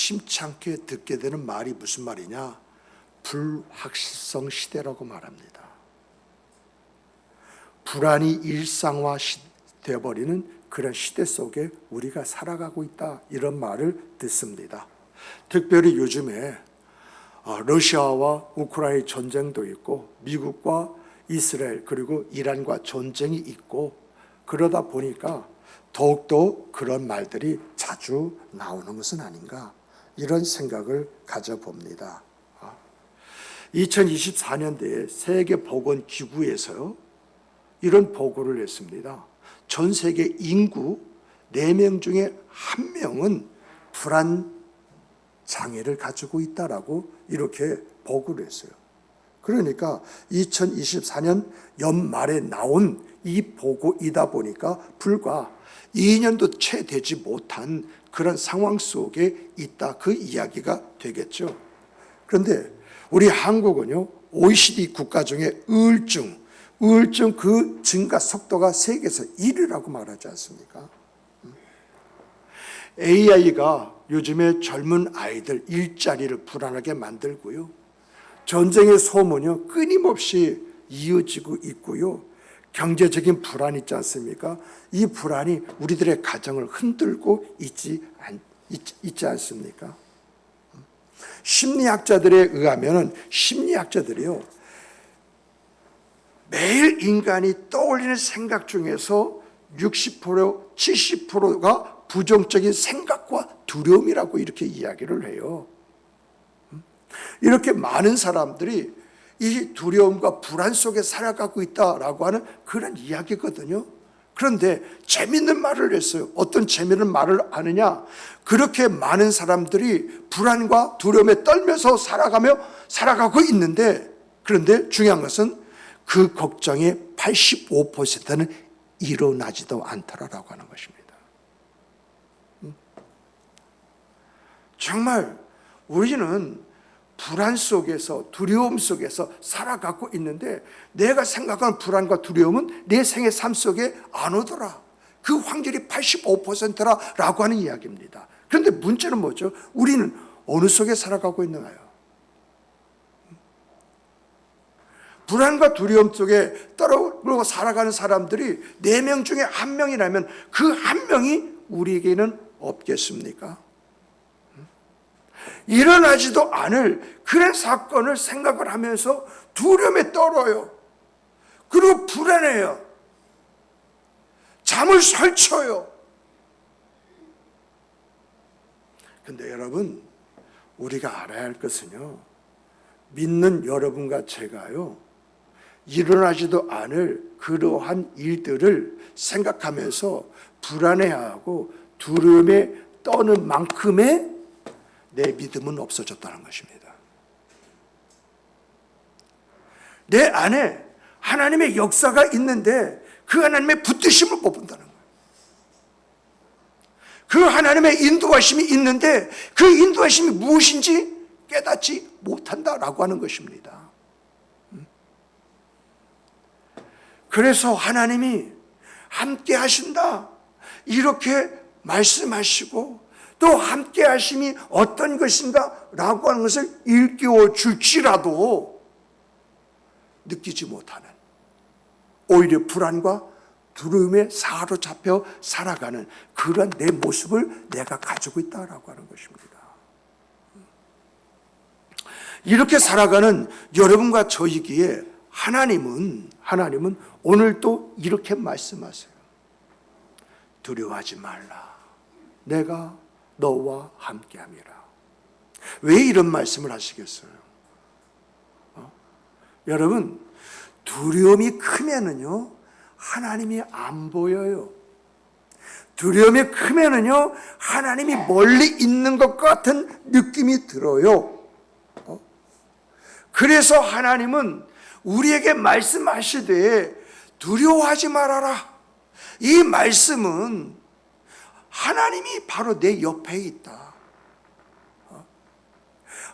심찮게 듣게 되는 말이 무슨 말이냐? 불확실성 시대라고 말합니다. 불안이 일상화되어버리는 그런 시대 속에 우리가 살아가고 있다, 이런 말을 듣습니다. 특별히 요즘에 러시아와 우크라이나 전쟁도 있고 미국과 이스라엘 그리고 이란과 전쟁이 있고 그러다 보니까 더욱더 그런 말들이 자주 나오는 것은 아닌가, 이런 생각을 가져봅니다. 2024년도에 세계보건기구에서요, 이런 보고를 냈습니다. 전 세계 인구 4명 중에 1명은 불안 장애를 가지고 있다라고 이렇게 보고를 했어요. 그러니까 2024년 연말에 나온 이 보고이다 보니까 불과 2년도 채 되지 못한 그런 상황 속에 있다, 그 이야기가 되겠죠. 그런데 우리 한국은요, OECD 국가 중에 우울증 그 증가 속도가 세계에서 1위라고 말하지 않습니까? AI가 요즘에 젊은 아이들 일자리를 불안하게 만들고요, 전쟁의 소문이 끊임없이 이어지고 있고요, 경제적인 불안 있지 않습니까? 이 불안이 우리들의 가정을 흔들고 있지 않습니까? 심리학자들에 의하면 심리학자들이요, 매일 인간이 떠올리는 생각 중에서 60%, 70%가 부정적인 생각과 두려움이라고 이렇게 이야기를 해요. 이렇게 많은 사람들이 이 두려움과 불안 속에 살아가고 있다라고 하는 그런 이야기거든요. 그런데 재밌는 말을 했어요. 어떤 재밌는 말을 아느냐? 그렇게 많은 사람들이 불안과 두려움에 떨면서 살아가고 있는데, 그런데 중요한 것은 그 걱정의 85%는 일어나지도 않더라라고 하는 것입니다. 정말 우리는 불안 속에서, 두려움 속에서 살아가고 있는데, 내가 생각하는 불안과 두려움은 내 생의 삶 속에 안 오더라. 그 확률이 85%라고 하는 이야기입니다. 그런데 문제는 뭐죠? 우리는 어느 속에 살아가고 있는가요? 불안과 두려움 속에 떨어지고 살아가는 사람들이 4명 중에 1명이라면 그 1명이 우리에게는 없겠습니까? 일어나지도 않을 그런 사건을 생각을 하면서 두려움에 떨어요. 그리고 불안해요. 잠을 설쳐요. 근데 여러분, 우리가 알아야 할 것은요, 믿는 여러분과 제가요, 일어나지도 않을 그러한 일들을 생각하면서 불안해하고 두려움에 떠는 만큼의 내 믿음은 없어졌다는 것입니다. 내 안에 하나님의 역사가 있는데 그 하나님의 붙드심을 못 본다는 거예요. 그 하나님의 인도하심이 있는데 그 인도하심이 무엇인지 깨닫지 못한다라고 하는 것입니다. 그래서 하나님이 함께 하신다, 이렇게 말씀하시고, 또 함께 하심이 어떤 것인가 라고 하는 것을 일깨워 줄지라도 느끼지 못하는, 오히려 불안과 두려움에 사로잡혀 살아가는 그런 내 모습을 내가 가지고 있다라고 하는 것입니다. 이렇게 살아가는 여러분과 저이기에 하나님은 오늘도 이렇게 말씀하세요. 두려워하지 말라. 내가 너와 함께함이라. 왜 이런 말씀을 하시겠어요? 여러분, 두려움이 크면은요, 하나님이 안 보여요. 두려움이 크면은요, 하나님이 멀리 있는 것 같은 느낌이 들어요. 그래서 하나님은 우리에게 말씀하시되 두려워하지 말아라. 이 말씀은 하나님이 바로 내 옆에 있다.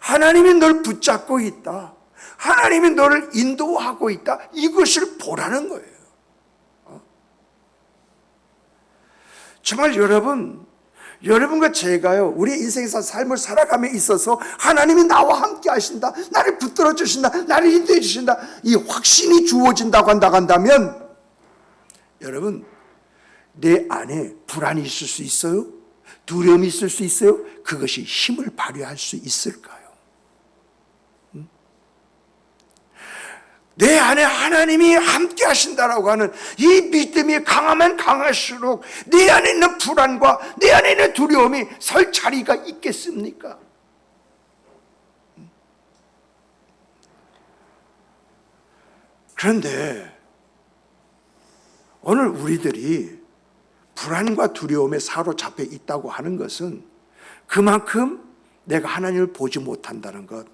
하나님이 널 붙잡고 있다. 하나님이 너를 인도하고 있다. 이것을 보라는 거예요. 정말 여러분, 여러분과 제가요, 우리 인생에서 삶을 살아감에 있어서 하나님이 나와 함께 하신다, 나를 붙들어 주신다, 나를 인도해 주신다, 이 확신이 주어진다고 한다면 여러분, 내 안에 불안이 있을 수 있어요? 두려움이 있을 수 있어요? 그것이 힘을 발휘할 수 있을까요? 내 안에 하나님이 함께 하신다라고 하는 이 믿음이 강하면 강할수록 내 안에 있는 불안과 내 안에 있는 두려움이 설 자리가 있겠습니까? 그런데 오늘 우리들이 불안과 두려움에 사로잡혀 있다고 하는 것은 그만큼 내가 하나님을 보지 못한다는 것,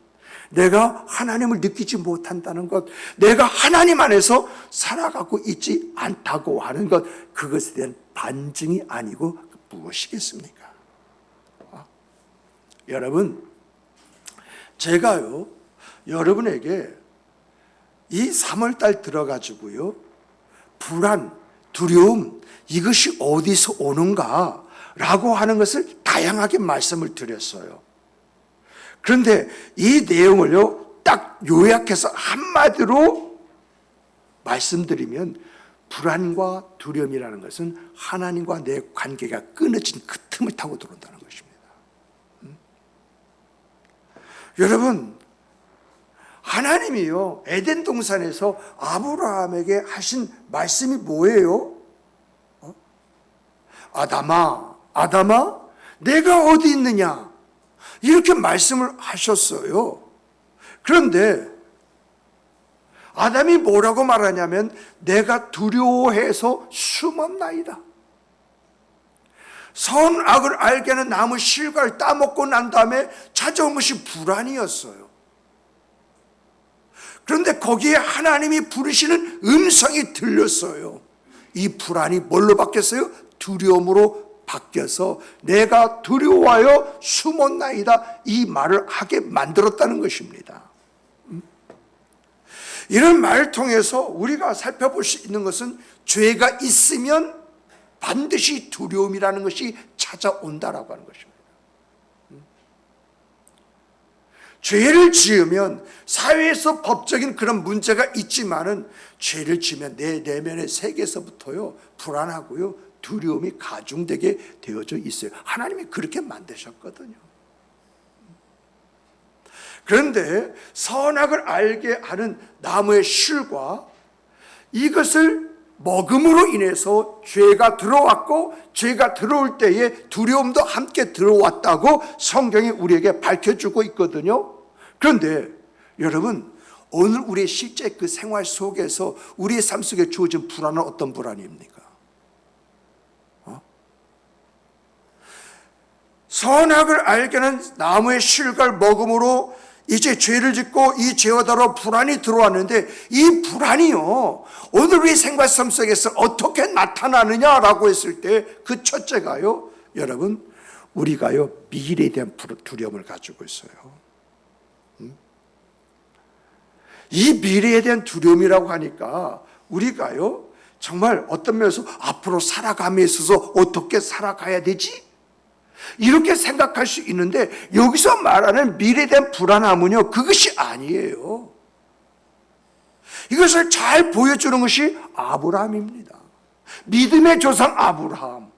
내가 하나님을 느끼지 못한다는 것, 내가 하나님 안에서 살아가고 있지 않다고 하는 것, 그것에 대한 반증이 아니고 무엇이겠습니까? 여러분, 제가요, 여러분에게 이 3월달 들어가지고요, 불안, 두려움, 이것이 어디서 오는가 라고 하는 것을 다양하게 말씀을 드렸어요. 그런데 이 내용을요, 딱 요약해서 한마디로 말씀드리면 불안과 두려움이라는 것은 하나님과 내 관계가 끊어진 그 틈을 타고 들어온다는 것입니다. 여러분, 하나님이요, 에덴 동산에서 아브라함에게 하신 말씀이 뭐예요? 아담아, 아담아, 내가 어디 있느냐? 이렇게 말씀을 하셨어요. 그런데 아담이 뭐라고 말하냐면 내가 두려워해서 숨었나이다. 선악을 알게 하는 나무 실과를 따먹고 난 다음에 찾아온 것이 불안이었어요. 그런데 거기에 하나님이 부르시는 음성이 들렸어요. 이 불안이 뭘로 바뀌었어요? 두려움으로 바뀌어서 내가 두려워하여 숨었나이다, 이 말을 하게 만들었다는 것입니다. 이런 말을 통해서 우리가 살펴볼 수 있는 것은 죄가 있으면 반드시 두려움이라는 것이 찾아온다라고 하는 것입니다. 죄를 지으면 사회에서 법적인 그런 문제가 있지만은 죄를 지으면 내 내면의 세계에서부터요 불안하고요 두려움이 가중되게 되어져 있어요. 하나님이 그렇게 만드셨거든요. 그런데 선악을 알게 하는 나무의 실과 이것을 먹음으로 인해서 죄가 들어왔고 죄가 들어올 때에 두려움도 함께 들어왔다고 성경이 우리에게 밝혀주고 있거든요. 그런데 여러분, 오늘 우리의 실제 그 생활 속에서 우리의 삶 속에 주어진 불안은 어떤 불안입니까? 선악을 알게 하는 나무의 실과를 먹음으로 이제 죄를 짓고 이 죄와 더러 불안이 들어왔는데 이 불안이요 오늘 우리 생활 삶 속에서 어떻게 나타나느냐라고 했을 때 그 첫째가요, 여러분, 우리가요 미래에 대한 두려움을 가지고 있어요. 이 미래에 대한 두려움이라고 하니까 우리가요 정말 어떤 면에서 앞으로 살아감에 있어서 어떻게 살아가야 되지? 이렇게 생각할 수 있는데 여기서 말하는 미래에 대한 불안함은요 그것이 아니에요. 이것을 잘 보여주는 것이 아브라함입니다. 믿음의 조상 아브라함.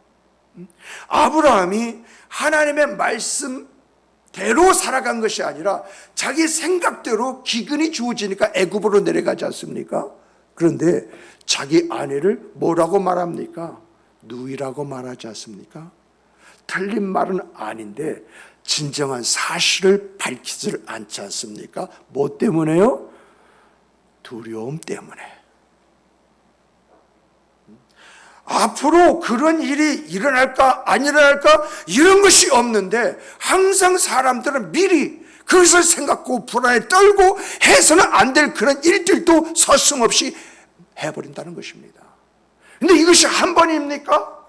아브라함이 하나님의 말씀대로 살아간 것이 아니라 자기 생각대로 기근이 주어지니까 애굽으로 내려가지 않습니까? 그런데 자기 아내를 뭐라고 말합니까? 누이라고 말하지 않습니까? 틀린 말은 아닌데 진정한 사실을 밝히지를 않지 않습니까? 뭐 때문에요? 두려움 때문에. 앞으로 그런 일이 일어날까 안 일어날까 이런 것이 없는데 항상 사람들은 미리 그것을 생각하고 불안에 떨고 해서는 안 될 그런 일들도 서슴없이 해버린다는 것입니다. 근데 이것이 한 번입니까?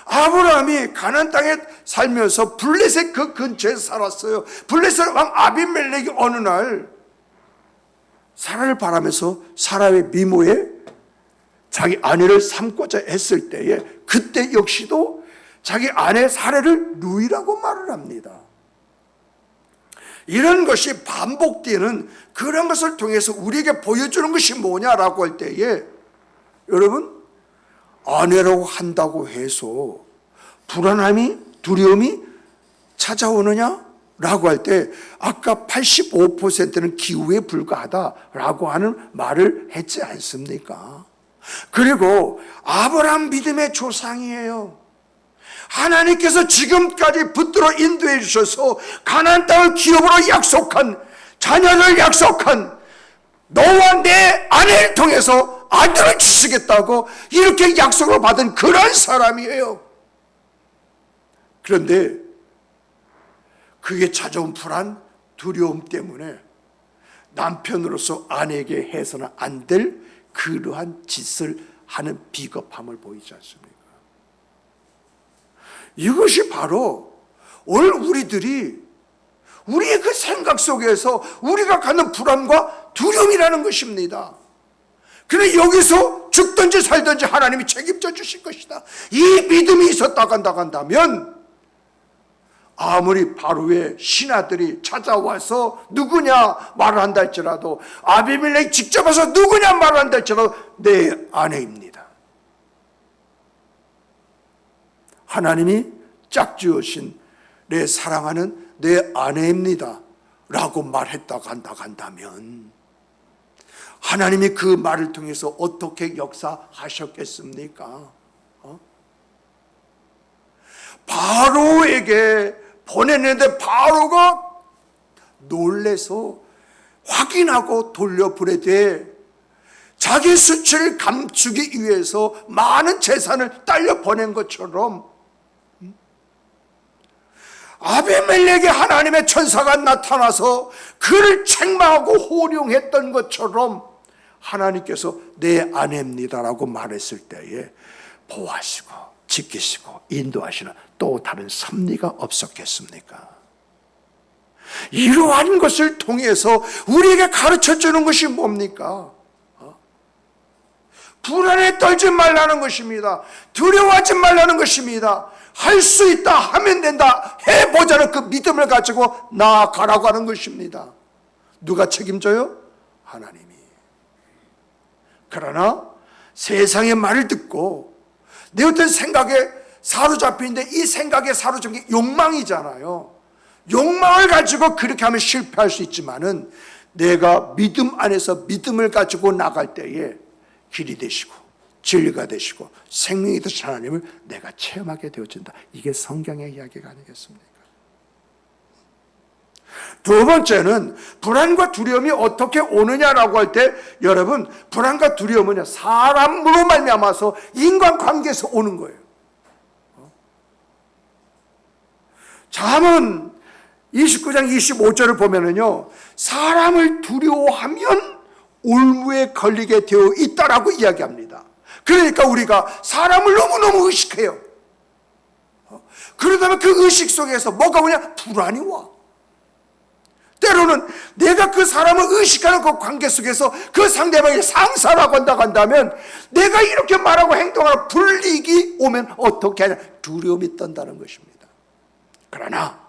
아브라함이 가나안 땅에 살면서 블레셋 그 근처에서 살았어요. 블레셋 왕 아비멜렉이 어느 날 사라를 바라면서 사라의 미모에 자기 아내를 삼고자 했을 때에 그때 역시도 자기 아내 사례를 누이라고 말을 합니다. 이런 것이 반복되는 그런 것을 통해서 우리에게 보여주는 것이 뭐냐라고 할 때에 여러분, 아내라고 한다고 해서 불안함이, 두려움이 찾아오느냐라고 할 때 아까 85%는 기후에 불과하다라고 하는 말을 했지 않습니까? 그리고 아브라함 믿음의 조상이에요. 하나님께서 지금까지 붙들어 인도해 주셔서 가나안 땅을 기업으로 약속한, 자녀를 약속한 너와 내 아내를 통해서 아들을 주시겠다고 이렇게 약속을 받은 그런 사람이에요. 그런데 그게 찾아온 불안, 두려움 때문에 남편으로서 아내에게 해서는 안 될 그러한 짓을 하는 비겁함을 보이지 않습니까? 이것이 바로 오늘 우리들이 우리의 그 생각 속에서 우리가 갖는 불안과 두려움이라는 것입니다. 그래 여기서 죽든지 살든지 하나님이 책임져 주실 것이다. 이 믿음이 있었다 간다면 아무리 바로의 신하들이 찾아와서 누구냐 말을 한다 할지라도, 아비멜렉이 직접 와서 누구냐 말을 한다 할지라도 내 아내입니다. 하나님이 짝지으신 내 사랑하는 내 아내입니다 라고 말했다가 한다면 하나님이 그 말을 통해서 어떻게 역사하셨겠습니까? 바로에게 보냈는데 바로가 놀래서 확인하고 돌려보내되 자기 수치를 감추기 위해서 많은 재산을 딸려 보낸 것처럼 아비멜렉에 하나님의 천사가 나타나서 그를 책망하고 호령했던 것처럼 하나님께서 내 아내입니다라고 말했을 때에 보호하시고 지키시고 인도하시는 또 다른 섭리가 없었겠습니까? 이러한 것을 통해서 우리에게 가르쳐주는 것이 뭡니까? 불안에 떨지 말라는 것입니다. 두려워하지 말라는 것입니다. 할 수 있다, 하면 된다, 해보자는 그 믿음을 가지고 나아가라고 하는 것입니다. 누가 책임져요? 하나님이. 그러나 세상의 말을 듣고 내 어떤 생각에 사로잡히는데 이 생각에 사로잡힌 게 욕망이잖아요. 욕망을 가지고 그렇게 하면 실패할 수 있지만은 내가 믿음 안에서 믿음을 가지고 나갈 때에 길이 되시고 진리가 되시고 생명이 되신 하나님을 내가 체험하게 되어진다. 이게 성경의 이야기가 아니겠습니까? 두 번째는 불안과 두려움이 어떻게 오느냐라고 할 때 여러분, 불안과 두려움은 사람으로 말미암아서 인간관계에서 오는 거예요. 잠언 29장 25절을 보면은요, 사람을 두려워하면 올무에 걸리게 되어 있다라고 이야기합니다. 그러니까 우리가 사람을 너무너무 의식해요. 그러다면 그 의식 속에서 뭐가 오냐? 불안이 와. 때로는 내가 그 사람을 의식하는 그 관계 속에서 그 상대방이 상사라고 한다면 내가 이렇게 말하고 행동하는 불이익이 오면 어떻게 하냐? 두려움이 떤다는 것입니다. 그러나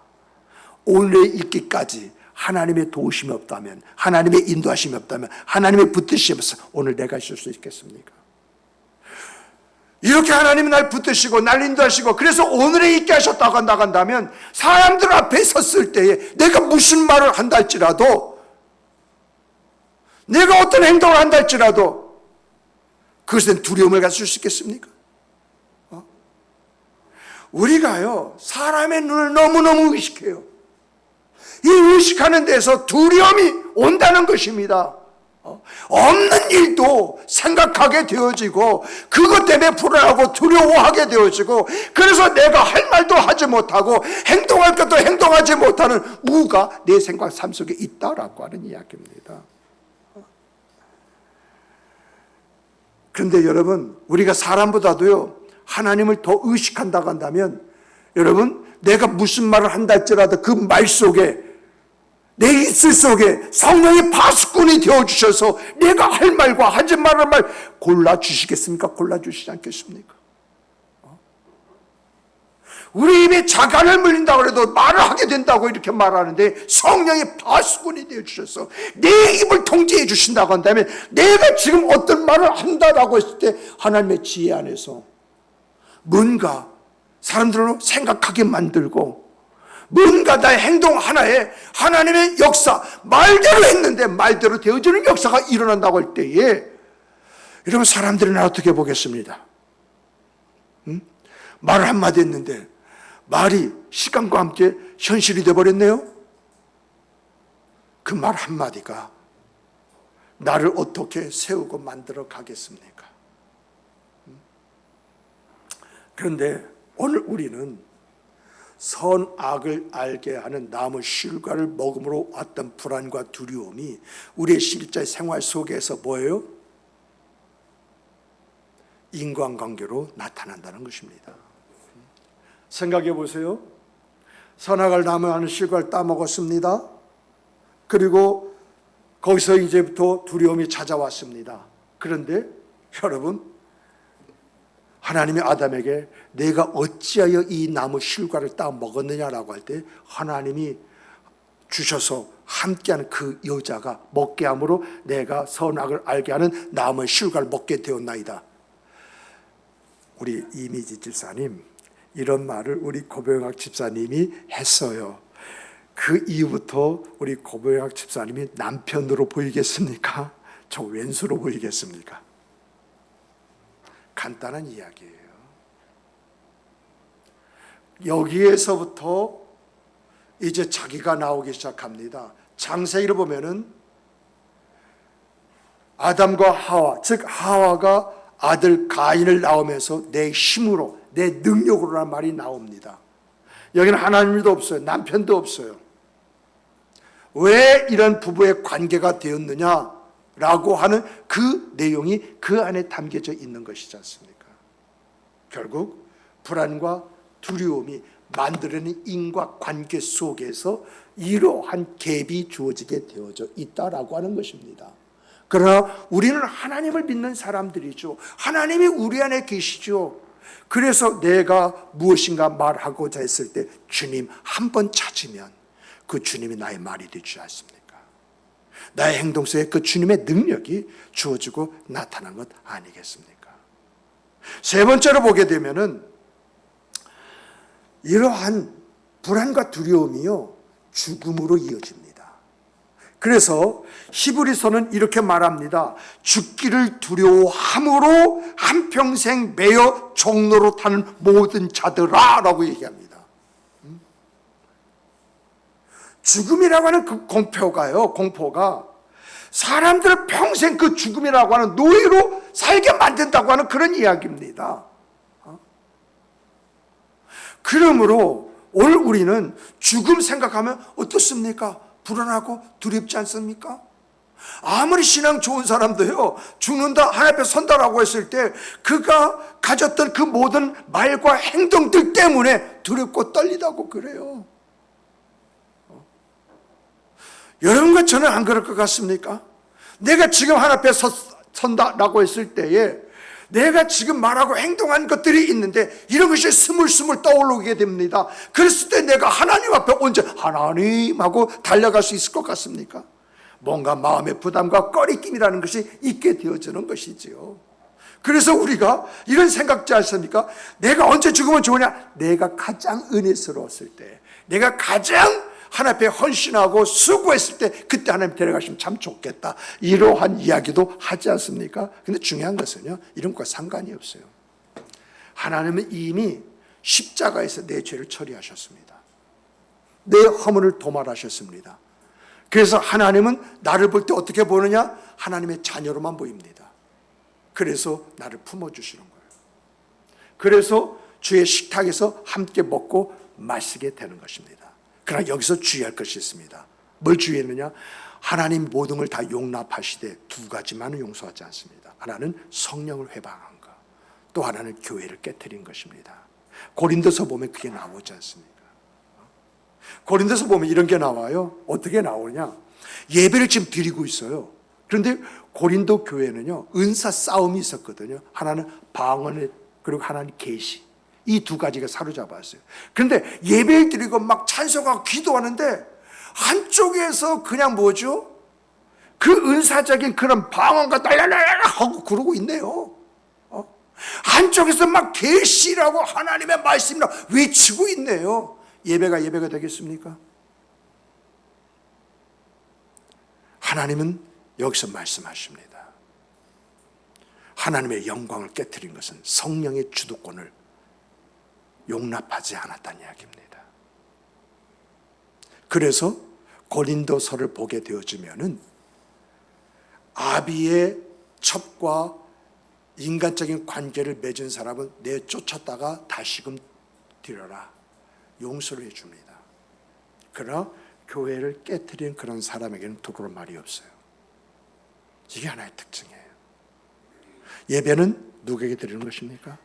오늘에 있기까지 하나님의 도우심이 없다면, 하나님의 인도하심이 없다면, 하나님의 붙드심이 없어 오늘 내가 있을 수 있겠습니까? 이렇게 하나님이 날 붙드시고 날 인도하시고 그래서 오늘에 있게 하셨다고 한다면 사람들 앞에 섰을 때에 내가 무슨 말을 한다 할지라도, 내가 어떤 행동을 한다 할지라도 그것은 두려움을 가질 수 있겠습니까? 우리가요, 사람의 눈을 너무너무 의식해요. 이 의식하는 데서 두려움이 온다는 것입니다. 없는 일도 생각하게 되어지고 그것 때문에 불안하고 두려워하게 되어지고 그래서 내가 할 말도 하지 못하고 행동할 것도 행동하지 못하는 우가 내 생각 삶 속에 있다라고 하는 이야기입니다. 그런데 여러분, 우리가 사람보다도요 하나님을 더 의식한다고 한다면 여러분, 내가 무슨 말을 한다 할지라도 그 말 속에 내 입술 속에 성령이 파수꾼이 되어주셔서 내가 할 말과 하지 말할 말 골라주시겠습니까? 골라주시지 않겠습니까? 우리 입에 자간을 물린다고 해도 말을 하게 된다고 이렇게 말하는데 성령의 파수꾼이 되어주셔서 내 입을 통제해 주신다고 한다면 내가 지금 어떤 말을 한다라고 했을 때 하나님의 지혜 안에서 뭔가 사람들을 생각하게 만들고 뭔가 나의 행동 하나에 하나님의 역사, 말대로 했는데 말대로 되어지는 역사가 일어난다고 할 때에 이러면 사람들이 나 어떻게 보겠습니다? 말을 한마디 했는데 말이 시간과 함께 현실이 되어버렸네요. 그 말 한마디가 나를 어떻게 세우고 만들어 가겠습니까? 그런데 오늘 우리는 선악을 알게 하는 나무 실과를 먹음으로 왔던 불안과 두려움이 우리의 실제 생활 속에서 뭐예요? 인간관계로 나타난다는 것입니다. 생각해 보세요. 선악을 나무하는 실과를 따먹었습니다. 그리고 거기서 이제부터 두려움이 찾아왔습니다. 그런데 여러분, 하나님이 아담에게 내가 어찌하여 이 나무 실과를 따먹었느냐라고 할 때 하나님이 주셔서 함께하는 그 여자가 먹게 함으로 내가 선악을 알게 하는 나무의 실과를 먹게 되었나이다. 우리 이미지 집사님, 이런 말을 우리 고병학 집사님이 했어요. 그 이후부터 우리 고병학 집사님이 남편으로 보이겠습니까? 저 왼수로 보이겠습니까? 간단한 이야기예요. 여기에서부터 이제 자기가 나오기 시작합니다. 창세기를 보면은 아담과 하와, 즉 하와가 아들 가인을 낳으면서 내 힘으로, 내 능력으로라는 말이 나옵니다. 여기는 하나님도 없어요. 남편도 없어요. 왜 이런 부부의 관계가 되었느냐라고 하는 그 내용이 그 안에 담겨져 있는 것이지 않습니까? 결국 불안과 두려움이 만들어낸 인과관계 속에서 이러한 갭이 주어지게 되어져 있다라고 하는 것입니다. 그러나 우리는 하나님을 믿는 사람들이죠. 하나님이 우리 안에 계시죠. 그래서 내가 무엇인가 말하고자 했을 때 주님 한 번 찾으면 그 주님이 나의 말이 되지 않습니까? 나의 행동 속에 그 주님의 능력이 주어지고 나타난 것 아니겠습니까? 세 번째로 보게 되면은 이러한 불안과 두려움이요 죽음으로 이어집니다. 그래서 히브리서는 이렇게 말합니다. 죽기를 두려워함으로 한평생 매여 종로로 타는 모든 자들아 라고 얘기합니다. 죽음이라고 하는 그 공포가 사람들을 평생 그 죽음이라고 하는 노예로 살게 만든다고 하는 그런 이야기입니다. 그러므로 오늘 우리는 죽음 생각하면 어떻습니까? 불안하고 두렵지 않습니까? 아무리 신앙 좋은 사람도요, 죽는다, 하나님 앞에 선다라고 했을 때 그가 가졌던 그 모든 말과 행동들 때문에 두렵고 떨리다고 그래요. 여러분과 저는 안 그럴 것 같습니까? 내가 지금 하나님 앞에 선다라고 했을 때에 내가 지금 말하고 행동한 것들이 있는데 이런 것이 스물스물 떠오르게 됩니다. 그랬을 때 내가 하나님 앞에 언제 하나님 하고 달려갈 수 있을 것 같습니까? 뭔가 마음의 부담과 꺼리낌이라는 것이 있게 되어지는 것이지요. 그래서 우리가 이런 생각지 않습니까? 내가 언제 죽으면 좋으냐? 내가 가장 은혜스러웠을 때, 내가 가장 하나님 앞에 헌신하고 수고했을 때 그때 하나님 데려가시면 참 좋겠다. 이러한 이야기도 하지 않습니까? 근데 중요한 것은요, 이런 것과 상관이 없어요. 하나님은 이미 십자가에서 내 죄를 처리하셨습니다. 내 허물을 도말하셨습니다. 그래서 하나님은 나를 볼 때 어떻게 보느냐? 하나님의 자녀로만 보입니다. 그래서 나를 품어주시는 거예요. 그래서 주의 식탁에서 함께 먹고 마시게 되는 것입니다. 그러나 여기서 주의할 것이 있습니다. 뭘 주의했느냐? 하나님 모든 걸 다 용납하시되 두 가지만은 용서하지 않습니다. 하나는 성령을 회방한 것, 또 하나는 교회를 깨트린 것입니다. 고린도서 보면 그게 나오지 않습니까? 고린도서 보면 이런 게 나와요. 어떻게 나오냐? 예배를 지금 드리고 있어요. 그런데 고린도 교회는요, 은사 싸움이 있었거든요. 하나는 방언, 그리고 하나는 계시. 이 두 가지가 사로잡았어요. 그런데 예배 드리고 막 찬송하고 기도하는데 한쪽에서 그냥 뭐죠? 그 은사적인 그런 방언과 날라라라 하고 그러고 있네요. 한쪽에서 막 계시라고 하나님의 말씀이라고 외치고 있네요. 예배가 되겠습니까? 하나님은 여기서 말씀하십니다. 하나님의 영광을 깨트린 것은 성령의 주도권을 용납하지 않았다는 이야기입니다. 그래서 고린도서를 보게 되어지면은 아비의 첩과 인간적인 관계를 맺은 사람은 내쫓았다가 다시금 드려라, 용서를 해줍니다. 그러나 교회를 깨트린 그런 사람에게는 도로 말이 없어요. 이게 하나의 특징이에요. 예배는 누구에게 드리는 것입니까?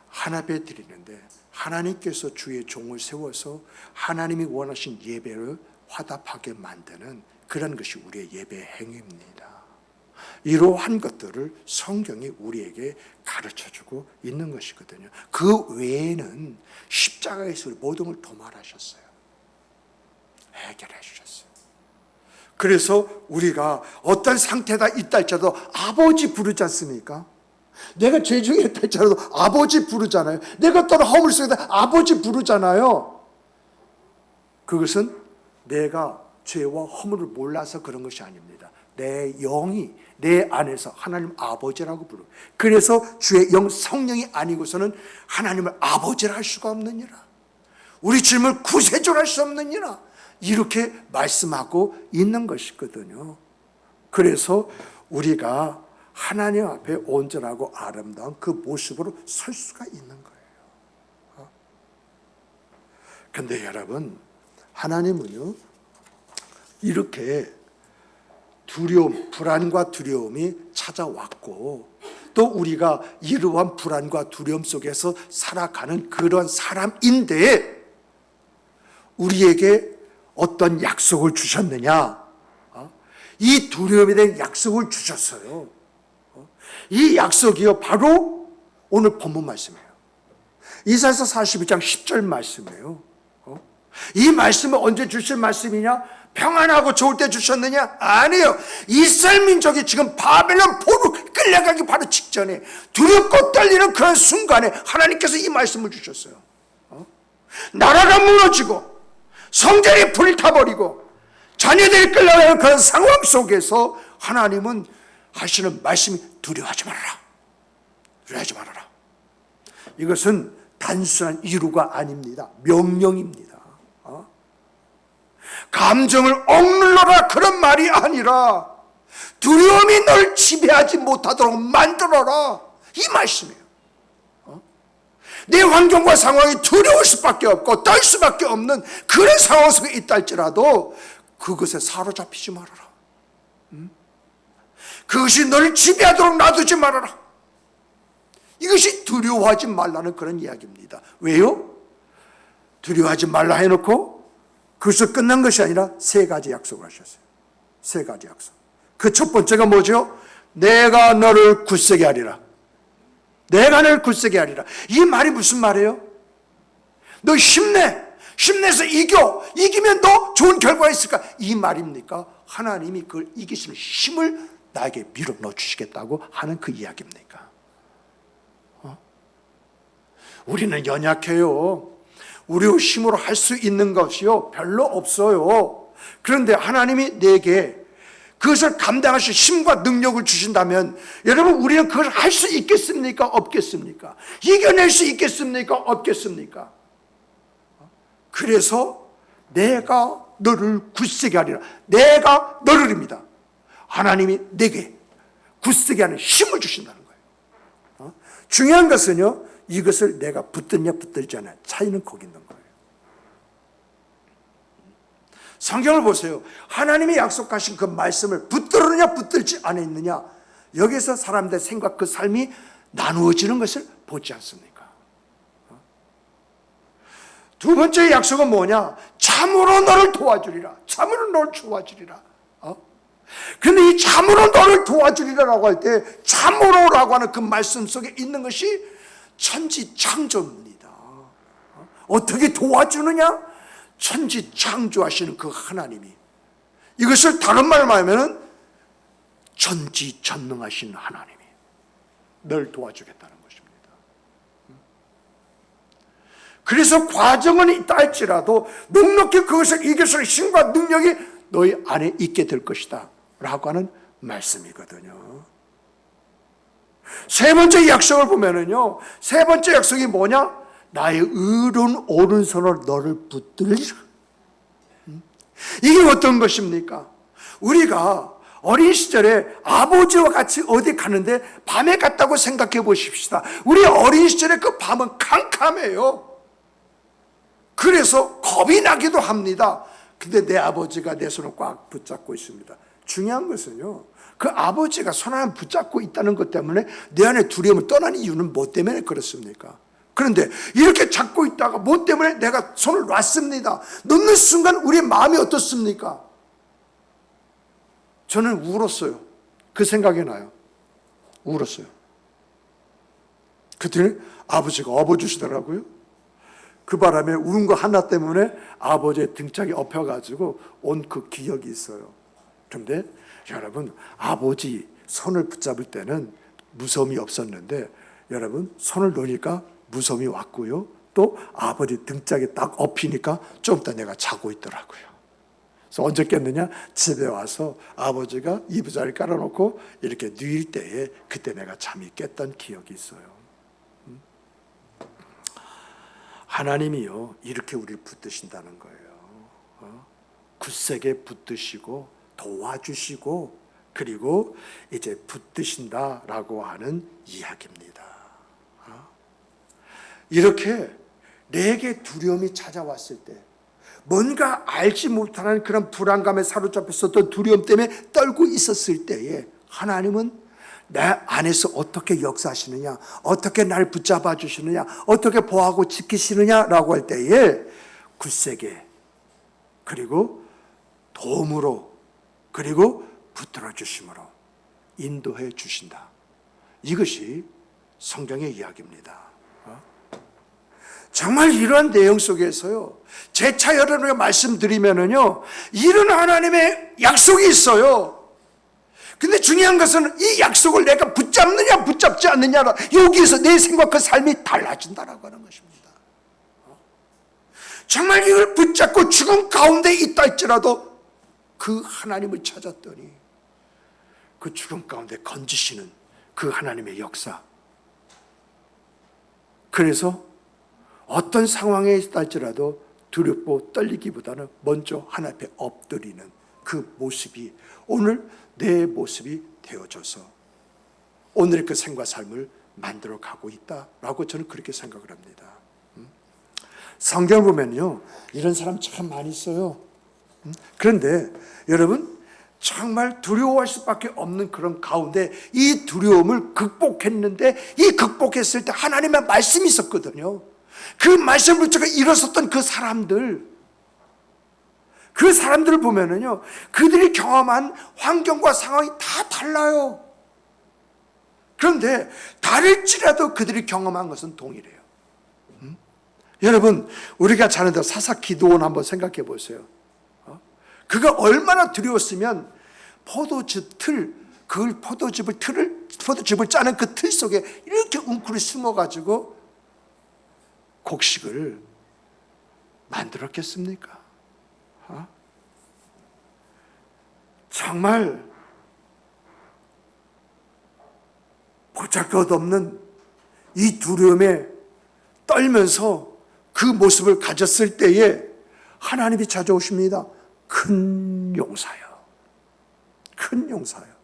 하나님께 드리는데 하나님께서 주의 종을 세워서 하나님이 원하신 예배를 화답하게 만드는 그런 것이 우리의 예배 행위입니다. 이러한 것들을 성경이 우리에게 가르쳐주고 있는 것이거든요. 그 외에는 십자가에서 모든 걸 도말하셨어요. 해결해 주셨어요. 그래서 우리가 어떤 상태가 있다 할지라도 아버지 부르지 않습니까? 내가 죄 중에 있다 할지라도 아버지 부르잖아요. 내가 어떤 허물 속에 아버지 부르잖아요. 그것은 내가 죄와 허물을 몰라서 그런 것이 아닙니다. 내 영이 내 안에서 하나님 아버지라고 부르고, 그래서 주의 영 성령이 아니고서는 하나님을 아버지라 할 수가 없느니라, 우리 주님을 구세주라 할 수 없느니라, 이렇게 말씀하고 있는 것이거든요. 그래서 우리가 하나님 앞에 온전하고 아름다운 그 모습으로 설 수가 있는 거예요. 그런데 여러분, 하나님은요 이렇게 두려움, 불안과 두려움이 찾아왔고, 또 우리가 이러한 불안과 두려움 속에서 살아가는 그런 사람인데 우리에게 어떤 약속을 주셨느냐? 이 두려움에 대한 약속을 주셨어요. 이 약속이요 바로 오늘 본문 말씀이에요. 이사야서 42장 10절 말씀이에요. 이 말씀은 언제 주실 말씀이냐? 평안하고 좋을 때 주셨느냐? 아니에요. 이스라엘 민족이 지금 바벨론 포로 끌려가기 바로 직전에 두렵고 떨리는 그런 순간에 하나님께서 이 말씀을 주셨어요. 나라가 무너지고 성전이 불타버리고 자녀들이 끌려가는 그런 상황 속에서 하나님은 하시는 말씀이 두려워하지 말아라. 두려워하지 말아라. 이것은 단순한 이루가 아닙니다. 명령입니다. 감정을 억눌러라 그런 말이 아니라 두려움이 널 지배하지 못하도록 만들어라, 이 말씀이에요. 내 환경과 상황이 두려울 수밖에 없고 떨 수밖에 없는 그런 상황 속에 있다 할지라도 그것에 사로잡히지 말아라. 그것이 너를 지배하도록 놔두지 말아라. 이것이 두려워하지 말라는 그런 이야기입니다. 왜요? 두려워하지 말라 해놓고 그것을 끝난 것이 아니라 세 가지 약속을 하셨어요. 세 가지 약속. 그 첫 번째가 뭐죠? 내가 너를 굳세게 하리라. 내가 너를 굳세게 하리라. 이 말이 무슨 말이에요? 너 힘내. 힘내서 이겨. 이기면 너 좋은 결과가 있을까? 이 말입니까? 하나님이 그걸 이기시는 힘을 나에게 밀어 넣어 주시겠다고 하는 그 이야기입니까? 우리는 연약해요. 우리 힘으로 할 수 있는 것이요 별로 없어요. 그런데 하나님이 내게 그것을 감당하실 힘과 능력을 주신다면 여러분, 우리는 그걸 할 수 있겠습니까? 없겠습니까? 이겨낼 수 있겠습니까? 없겠습니까? 그래서 내가 너를 굳세게 하리라. 내가 너를입니다. 하나님이 내게 굳세게 하는 힘을 주신다는 거예요. 중요한 것은요, 이것을 내가 붙들냐 붙들지 않냐, 차이는 거기 있는 거예요. 성경을 보세요. 하나님이 약속하신 그 말씀을 붙들느냐 붙들지 않았느냐, 여기서 사람들의 생각, 그 삶이 나누어지는 것을 보지 않습니까? 두 번째 약속은 뭐냐? 참으로 너를 도와주리라. 참으로 너를 도와주리라. 그런데 이 참으로 너를 도와주리라라고 할 때 참으로라고 하는 그 말씀 속에 있는 것이 천지창조입니다. 어떻게 도와주느냐? 천지창조하시는 그 하나님이, 이것을 다른 말로 말하면 전지전능하신 하나님이 널 도와주겠다는 것입니다. 그래서 과정은 있다 할지라도 넉넉히 그것을 이겨서 힘과 능력이 너희 안에 있게 될 것이다 라고 하는 말씀이거든요. 세 번째 약속을 보면은요, 세 번째 약속이 뭐냐? 나의 의로운 오른손으로 너를 붙들리라. 이게 어떤 것입니까? 우리가 어린 시절에 아버지와 같이 어디 가는데 밤에 갔다고 생각해 보십시다. 우리 어린 시절에 그 밤은 캄캄해요. 그래서 겁이 나기도 합니다. 근데 내 아버지가 내 손을 꽉 붙잡고 있습니다. 중요한 것은요, 그 아버지가 손 하나 붙잡고 있다는 것 때문에 내 안에 두려움을 떠난 이유는 뭐 때문에 그렇습니까? 그런데 이렇게 잡고 있다가 뭐 때문에 내가 손을 놨습니다. 놓는 순간 우리의 마음이 어떻습니까? 저는 울었어요. 그 생각이 나요. 울었어요. 그때는 아버지가 업어주시더라고요. 그 바람에 우는 거 하나 때문에 아버지의 등짝이 엎여가지고 온 그 기억이 있어요. 그런데 여러분, 아버지 손을 붙잡을 때는 무서움이 없었는데 여러분, 손을 놓으니까 무서움이 왔고요. 또 아버지 등짝에 딱 엎이니까 좀 이따 내가 자고 있더라고요. 그래서 언제 깼느냐? 집에 와서 아버지가 이부자리를 깔아놓고 이렇게 누일 때에 그때 내가 잠이 깼던 기억이 있어요. 하나님이요, 이렇게 우리를 붙드신다는 거예요. 굳세게 붙드시고 도와주시고 그리고 이제 붙드신다라고 하는 이야기입니다. 이렇게 내게 두려움이 찾아왔을 때, 뭔가 알지 못하는 그런 불안감에 사로잡혔었던 두려움 때문에 떨고 있었을 때에 하나님은 내 안에서 어떻게 역사하시느냐, 어떻게 날 붙잡아 주시느냐, 어떻게 보호하고 지키시느냐라고 할 때에 굳세게 그리고 도움으로 그리고 붙들어 주심으로 인도해 주신다. 이것이 성경의 이야기입니다. 정말 이러한 내용 속에서요, 재차 여러분에게 말씀드리면은요, 이런 하나님의 약속이 있어요. 근데 중요한 것은 이 약속을 내가 붙잡느냐 붙잡지 않느냐, 여기에서 내 생각과 삶이 달라진다라고 하는 것입니다. 정말 이걸 붙잡고 죽음 가운데 있다 할지라도 그 하나님을 찾았더니 그 죽음 가운데 건지시는 그 하나님의 역사. 그래서 어떤 상황에 있다 할지라도 두렵고 떨리기보다는 먼저 하나님 앞에 엎드리는 그 모습이 오늘 내 모습이 되어져서 오늘의 그 생과 삶을 만들어 가고 있다라고 저는 그렇게 생각을 합니다. 성경을 보면요, 이런 사람 참 많이 있어요. 그런데 여러분, 정말 두려워할 수밖에 없는 그런 가운데 이 두려움을 극복했는데, 이 극복했을 때 하나님의 말씀이 있었거든요. 그 말씀을 제가 일어섰던 그 사람들을 보면은요, 그들이 경험한 환경과 상황이 다 달라요. 그런데 다를지라도 그들이 경험한 것은 동일해요. 여러분, 우리가 잘 아는 사사 기드온 한번 생각해 보세요. 그가 얼마나 두려웠으면 포도즙을 짜는 그 틀 속에 이렇게 웅크려 숨어가지고 곡식을 만들었겠습니까? 정말 보잘것없는 이 두려움에 떨면서 그 모습을 가졌을 때에 하나님이 찾아오십니다. 큰 용사요. 큰 용사요.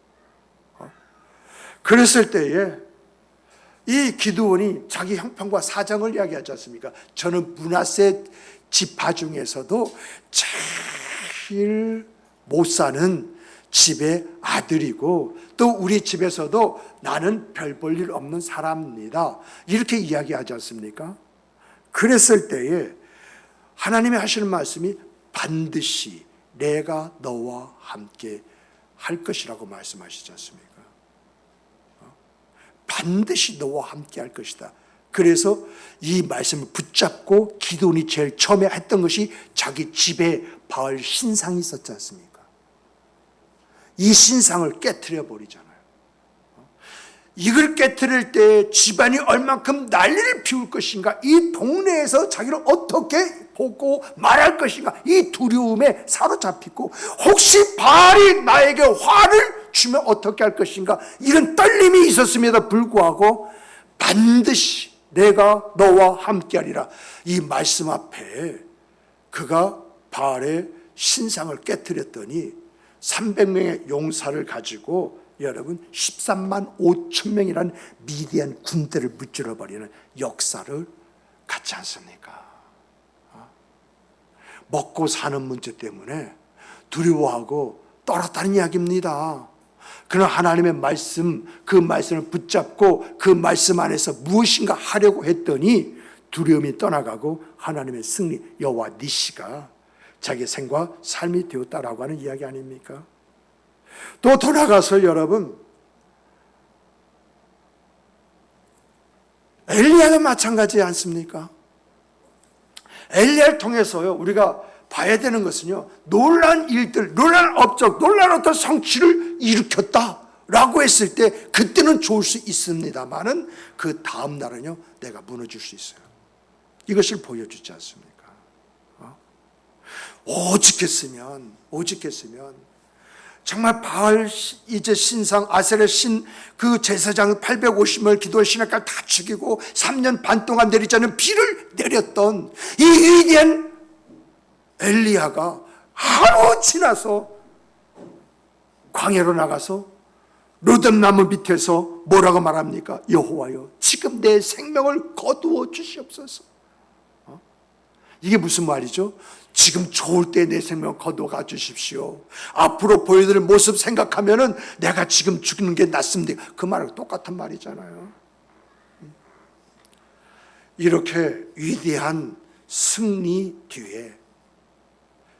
그랬을 때에 이 기드온이 자기 형편과 사정을 이야기하지 않습니까? 저는 므낫세 지파 중에서도 제일 못 사는 집의 아들이고 또 우리 집에서도 나는 별 볼 일 없는 사람입니다. 이렇게 이야기하지 않습니까? 그랬을 때에 하나님이 하시는 말씀이 반드시 내가 너와 함께 할 것이라고 말씀하시지 않습니까? 반드시 너와 함께 할 것이다. 그래서 이 말씀을 붙잡고 기도원이 제일 처음에 했던 것이 자기 집에 바알 신상이 있었지 않습니까? 이 신상을 깨트려 버리잖아요. 이걸 깨트릴 때 집안이 얼만큼 난리를 피울 것인가, 이 동네에서 자기를 어떻게 보고 말할 것인가, 이 두려움에 사로잡히고 혹시 바알이 나에게 화를 주면 어떻게 할 것인가, 이런 떨림이 있었음에도 불구하고 반드시 내가 너와 함께하리라, 이 말씀 앞에 그가 바알의 신상을 깨트렸더니 300명의 용사를 가지고 여러분 13만 5천 명이라는 미디안 군대를 무찌러버리는 역사를 갖지 않습니까? 먹고 사는 문제 때문에 두려워하고 떨었다는 이야기입니다. 그러나 하나님의 말씀, 그 말씀을 붙잡고 그 말씀 안에서 무엇인가 하려고 했더니 두려움이 떠나가고 하나님의 승리, 여호와 니시가 자기 생과 삶이 되었다라고 하는 이야기 아닙니까? 또 돌아가서 여러분, 엘리야도 마찬가지지 않습니까? 엘리야를 통해서요, 우리가 봐야 되는 것은요, 놀란 일들, 놀란 업적, 놀란 어떤 성취를 일으켰다라고 했을 때 그때는 좋을 수 있습니다만은 그 다음 날은요, 내가 무너질 수 있어요. 이것을 보여주지 않습니까? 오직했으면 정말 바알 이제 신상 아세라 신 그 제사장 850명을 기도할 신학까지 다 죽이고 3년 반 동안 내리지 않은 비를 내렸던 이 위대한 엘리야가 하루 지나서 광야로 나가서 로뎀나무 밑에서 뭐라고 말합니까? 여호와여, 지금 내 생명을 거두어 주시옵소서. 이게 무슨 말이죠? 지금 좋을 때 내 생명 거둬가 주십시오. 앞으로 보여드릴 모습 생각하면은 내가 지금 죽는 게 낫습니다. 그 말하고 똑같은 말이잖아요. 이렇게 위대한 승리 뒤에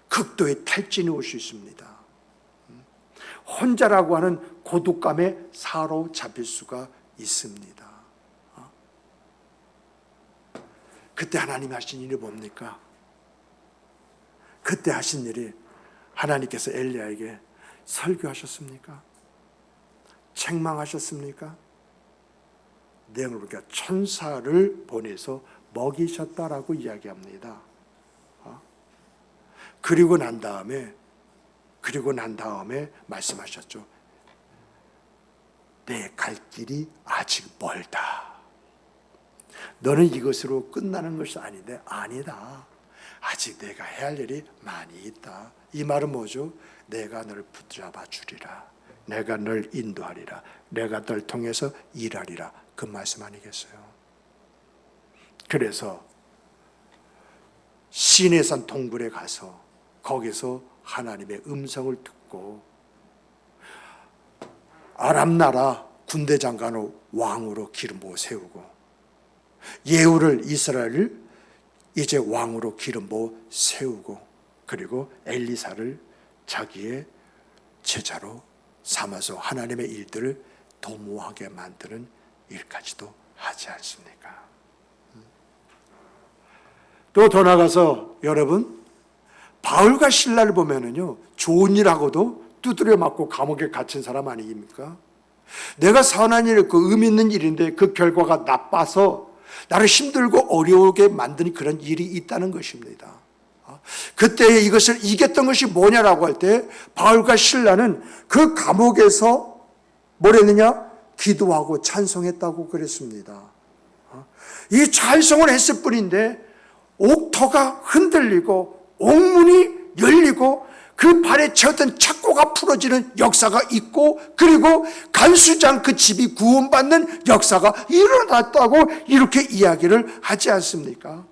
극도의 탈진이 올 수 있습니다. 혼자라고 하는 고독감에 사로잡힐 수가 있습니다. 그때 하나님이 하신 일이 뭡니까? 그때 하신 일이 하나님께서 엘리야에게 설교하셨습니까? 책망하셨습니까? 내용을 보니까 천사를 보내서 먹이셨다라고 이야기합니다. 그리고 난 다음에 말씀하셨죠. 내 갈 길이 아직 멀다. 너는 이것으로 끝나는 것이 아닌데, 아니다. 아직 내가 해야 할 일이 많이 있다. 이 말은 뭐죠? 내가 너를 붙잡아 주리라. 내가 널 인도하리라. 내가 널 통해서 일하리라. 그 말씀 아니겠어요? 그래서 시내산 동굴에 가서 거기서 하나님의 음성을 듣고 아람 나라 군대 장관을 왕으로 기름 부어 세우고 예후를 이스라엘을 이제 왕으로 기름 부어 세우고 그리고 엘리사를 자기의 제자로 삼아서 하나님의 일들을 도모하게 만드는 일까지도 하지 않습니까? 또 더 나가서 여러분, 바울과 실라를 보면은요, 좋은 일하고도 두드려 맞고 감옥에 갇힌 사람 아닙니까? 내가 선한 일, 그 의미 있는 일인데 그 결과가 나빠서 나를 힘들고 어려우게 만드는 그런 일이 있다는 것입니다. 그때 이것을 이겼던 것이 뭐냐라고 할 때 바울과 실라는 그 감옥에서 뭐랬느냐? 기도하고 찬송했다고 그랬습니다. 이 찬송을 했을 뿐인데 옥터가 흔들리고 옥문이 열리고 그 발에 채웠던 착고가 풀어지는 역사가 있고 그리고 간수장 그 집이 구원받는 역사가 일어났다고 이렇게 이야기를 하지 않습니까?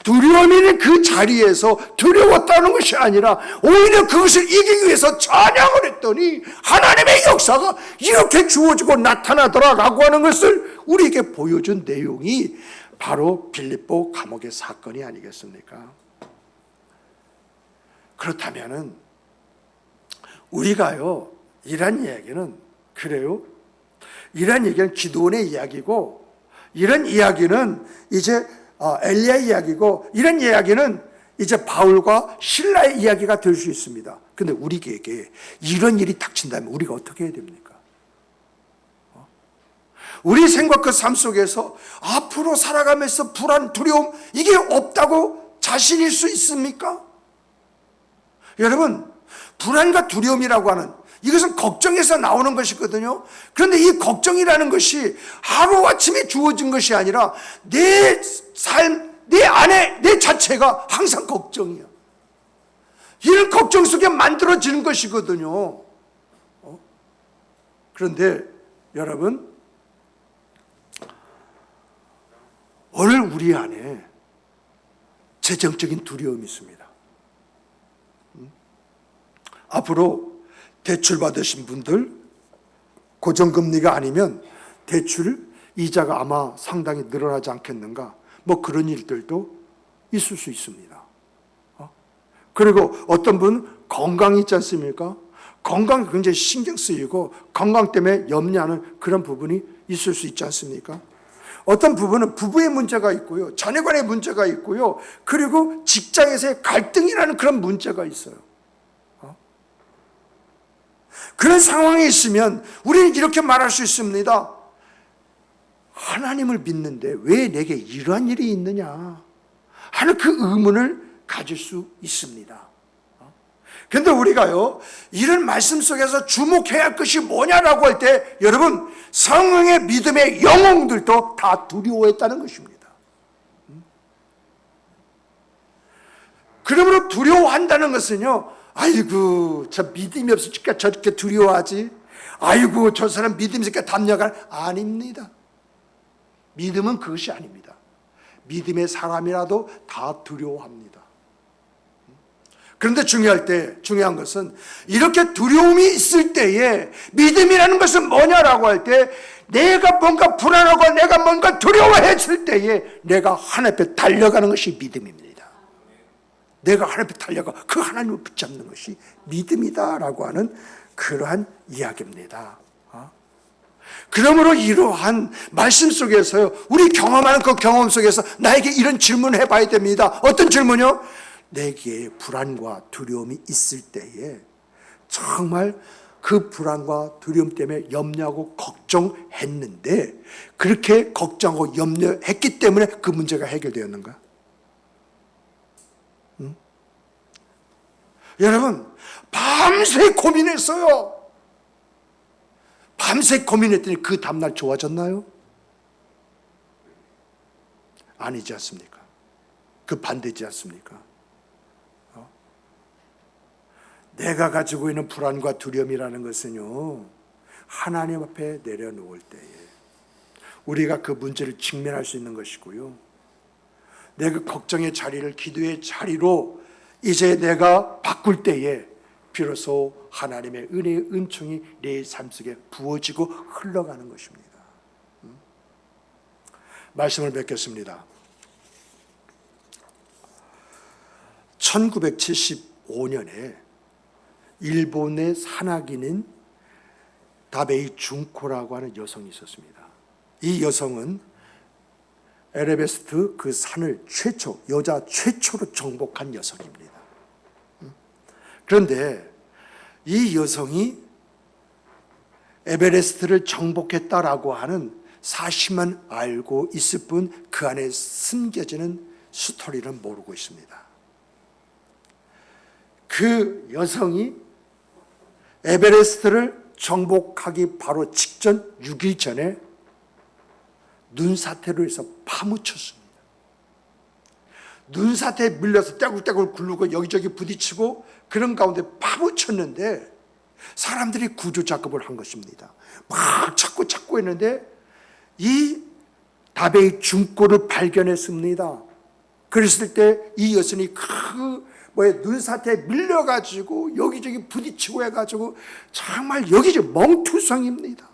두려움이 그 자리에서 두려웠다는 것이 아니라 오히려 그것을 이기기 위해서 찬양을 했더니 하나님의 역사가 이렇게 주어지고 나타나더라라고 하는 것을 우리에게 보여준 내용이 바로 빌립보 감옥의 사건이 아니겠습니까? 그렇다면은 우리가요, 이란 이야기는 그래요? 이란 얘기는 기도원의 이야기고 이런 이야기는 이제 엘리야 이야기고, 이런 이야기는 이제 바울과 실라의 이야기가 될 수 있습니다. 근데 우리에게 이런 일이 닥친다면 우리가 어떻게 해야 됩니까? 우리 생각과 삶 속에서 앞으로 살아가면서 불안, 두려움 이게 없다고 자신일 수 있습니까? 여러분, 불안과 두려움이라고 하는 이것은 걱정에서 나오는 것이거든요. 그런데 이 걱정이라는 것이 하루아침에 주어진 것이 아니라 내 삶, 내 안에 내 자체가 항상 걱정이야. 이런 걱정 속에 만들어지는 것이거든요. 그런데 여러분, 오늘 우리 안에 재정적인 두려움이 있습니다. 앞으로 대출 받으신 분들, 고정금리가 아니면 대출 이자가 아마 상당히 늘어나지 않겠는가, 뭐 그런 일들도 있을 수 있습니다. 그리고 어떤 분 건강이 있지 않습니까? 건강이 굉장히 신경 쓰이고 건강 때문에 염려하는 그런 부분이 있을 수 있지 않습니까? 어떤 부분은 부부의 문제가 있고요, 자녀 간의 문제가 있고요, 그리고 직장에서의 갈등이라는 그런 문제가 있어요. 그런 상황에 있으면 우리는 이렇게 말할 수 있습니다. 하나님을 믿는데 왜 내게 이러한 일이 있느냐 하는 그 의문을 가질 수 있습니다. 그런데 우리가요, 이런 말씀 속에서 주목해야 할 것이 뭐냐라고 할 때, 여러분, 성령의 믿음의 영웅들도 다 두려워했다는 것입니다. 그러므로 두려워한다는 것은요, 아이고 저 믿음이 없으니까 저렇게 두려워하지, 아이고 저 사람 믿음이 있으니까 담력을, 아닙니다. 믿음은 그것이 아닙니다. 믿음의 사람이라도 다 두려워합니다. 그런데 중요한 것은 이렇게 두려움이 있을 때에 믿음이라는 것은 뭐냐라고 할 때, 내가 뭔가 불안하고 내가 뭔가 두려워했을 때에 내가 하나님 앞에 달려가는 것이 믿음입니다. 내가 하나님 앞에 달려가 그 하나님을 붙잡는 것이 믿음이다라고 하는 그러한 이야기입니다. 그러므로 이러한 말씀 속에서요, 우리 경험하는 그 경험 속에서 나에게 이런 질문을 해봐야 됩니다. 어떤 질문이요? 내게 불안과 두려움이 있을 때에 정말 그 불안과 두려움 때문에 염려하고 걱정했는데, 그렇게 걱정하고 염려했기 때문에 그 문제가 해결되었는가? 여러분, 밤새 고민했어요. 밤새 고민했더니 그 다음날 좋아졌나요? 아니지 않습니까? 그 반대지 않습니까? 내가 가지고 있는 불안과 두려움이라는 것은요, 하나님 앞에 내려놓을 때에 우리가 그 문제를 직면할 수 있는 것이고요, 내가 걱정의 자리를 기도의 자리로 이제 내가 바꿀 때에 비로소 하나님의 은혜의 은총이 내 삶 속에 부어지고 흘러가는 것입니다. 말씀을 맺겠습니다. 1975년에 일본의 산악인인 다베이 준코라고 하는 여성이 있었습니다. 이 여성은 에베레스트 그 산을 여자 최초로 정복한 여성입니다. 그런데 이 여성이 에베레스트를 정복했다라고 하는 사실만 알고 있을 뿐 그 안에 숨겨지는 스토리는 모르고 있습니다. 그 여성이 에베레스트를 정복하기 바로 직전 6일 전에 눈사태로 해서 파묻혔습니다. 눈사태에 밀려서 떼굴떼굴 굴르고 여기저기 부딪히고 그런 가운데 파묻혔는데, 사람들이 구조 작업을 한 것입니다. 막 찾고 했는데 이 다베이 준코를 발견했습니다. 그랬을 때 이 여성이 눈사태에 밀려가지고 여기저기 부딪히고 해가지고 정말 여기저기 멍투성입니다.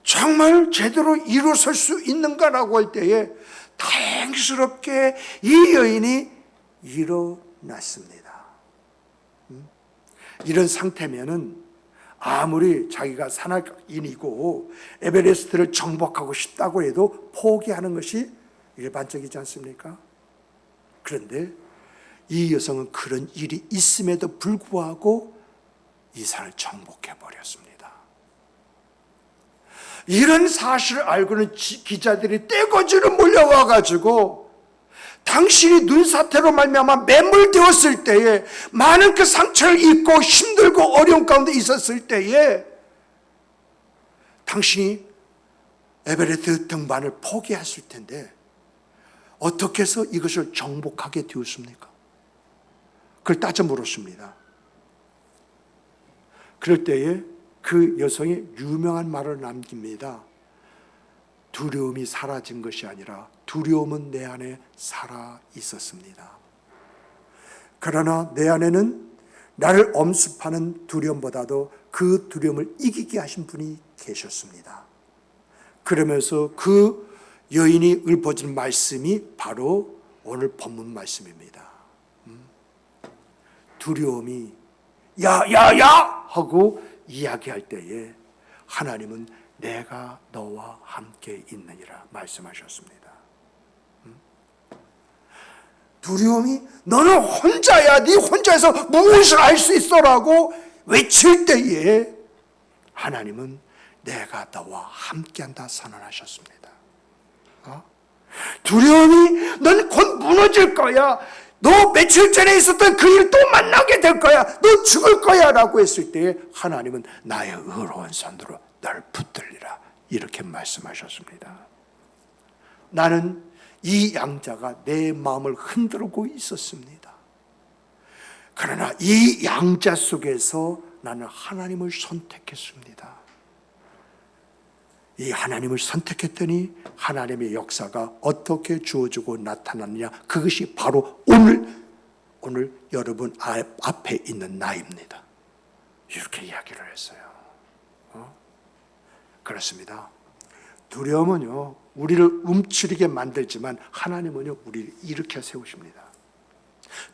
정말 제대로 일어설 수 있는가라고 할 때에 다행스럽게 이 여인이 일어났습니다. 이런 상태면은 아무리 자기가 산악인이고 에베레스트를 정복하고 싶다고 해도 포기하는 것이 일반적이지 않습니까? 그런데 이 여성은 그런 일이 있음에도 불구하고 이 산을 정복해 버렸습니다. 이런 사실을 알고는 기자들이 떼거지로 몰려와 가지고 당신이 눈사태로 말미암아 매몰되었을 때에, 많은 그 상처를 입고 힘들고 어려운 가운데 있었을 때에 당신이 에베레스트 등반을 포기했을 텐데 어떻게 해서 이것을 정복하게 되었습니까? 그걸 따져 물었습니다. 그럴 때에 그 여성이 유명한 말을 남깁니다. 두려움이 사라진 것이 아니라 두려움은 내 안에 살아 있었습니다. 그러나 내 안에는 나를 엄습하는 두려움보다도 그 두려움을 이기게 하신 분이 계셨습니다. 그러면서 그 여인이 읊어준 말씀이 바로 오늘 본문 말씀입니다. 두려움이 야야야 하고 이야기할 때에 하나님은 내가 너와 함께 있느니라 말씀하셨습니다. 두려움이 너는 혼자야, 네 혼자서 무엇을 알 수 있어라고 외칠 때에 하나님은 내가 너와 함께한다 선언하셨습니다. 두려움이 넌 곧 무너질 거야, 너 며칠 전에 있었던 그 일 또 만나게 될 거야, 너 죽을 거야 라고 했을 때에 하나님은 나의 의로운 손으로 널 붙들리라 이렇게 말씀하셨습니다. 나는 이 양자가 내 마음을 흔들고 있었습니다. 그러나 이 양자 속에서 나는 하나님을 선택했습니다. 이 하나님을 선택했더니 하나님의 역사가 어떻게 주어지고 나타났느냐, 그것이 바로 오늘 여러분 앞에 있는 나입니다. 이렇게 이야기를 했어요. 그렇습니다. 두려움은요, 우리를 움츠리게 만들지만 하나님은요, 우리를 일으켜 세우십니다.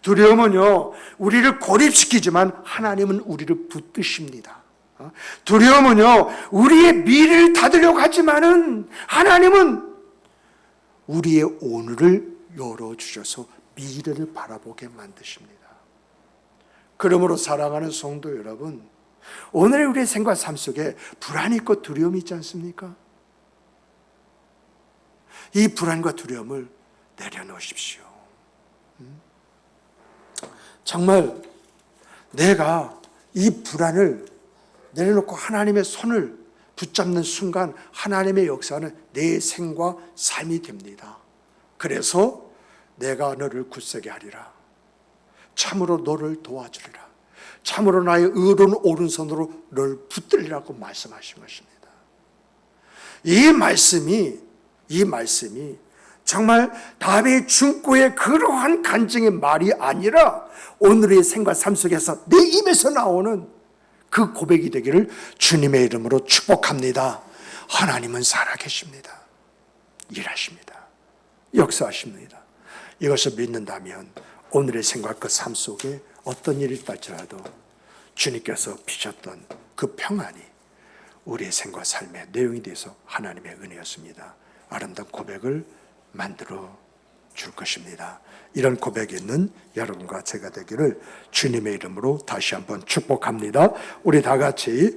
두려움은요, 우리를 고립시키지만 하나님은 우리를 붙드십니다. 두려움은요, 우리의 미래를 닫으려고 하지만은 하나님은 우리의 오늘을 열어주셔서 미래를 바라보게 만드십니다. 그러므로 사랑하는 성도 여러분, 오늘의 우리의 생과 삶 속에 불안이 있고 두려움이 있지 않습니까? 이 불안과 두려움을 내려놓으십시오. 정말 내가 이 불안을 내려놓고 하나님의 손을 붙잡는 순간 하나님의 역사는 내 생과 삶이 됩니다. 그래서 내가 너를 굳세게 하리라, 참으로 너를 도와주리라, 참으로 나의 의로운 오른손으로 너를 붙들리라고 말씀하신 것입니다. 이 말씀이 정말 다윗 중고의 그러한 간증의 말이 아니라 오늘의 생과 삶 속에서 내 입에서 나오는 그 고백이 되기를 주님의 이름으로 축복합니다. 하나님은 살아계십니다. 일하십니다. 역사하십니다. 이것을 믿는다면 오늘의 생과 그 삶 속에 어떤 일이 있을지라도 주님께서 비셨던 그 평안이 우리의 생과 삶의 내용이 돼서 하나님의 은혜였습니다. 아름다운 고백을 만들어 줄 것입니다. 이런 고백이 있는 여러분과 제가 되기를 주님의 이름으로 다시 한번 축복합니다. 우리 다 같이